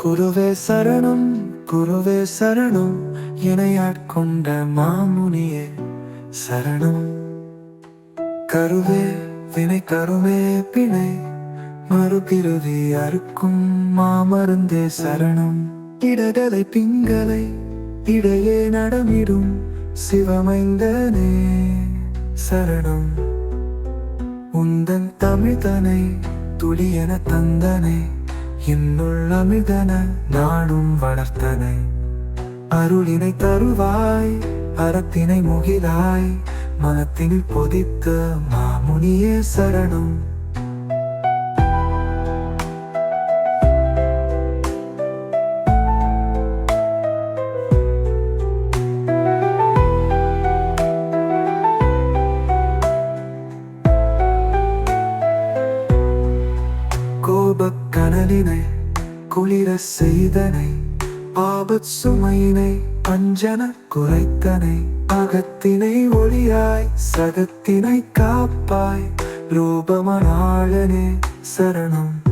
குருவே சரணம், குருவே சரணம், என்னை ஆட்கொண்ட மாமுனியே சரணம். கருவே வினை கருவே பிணை மறுபிறவி அறுக்கும் மாமருந்தே சரணம். இடகலை பிங்களை இடையே நடமிடும் சிவமைந்தனே சரணம். உந்தன் தமிழ்தனை துளியென தந்தனை, என்னுள் அமிழ்தன நாடும் வளர்த்தனை. அருளினை தருவாய், அறத்தினை முகிலாய், மனத்தினில் பொதித்த மாமுனியே சரணம். கோபக் கனலினை குளிர செய்தனை, ஆபத் சுமையினை அஞ்சன குறைத்தனை. அகத்தினை ஒளியாய் சகத்தினை காப்பாய், ரூபமனாளனே சரணம்.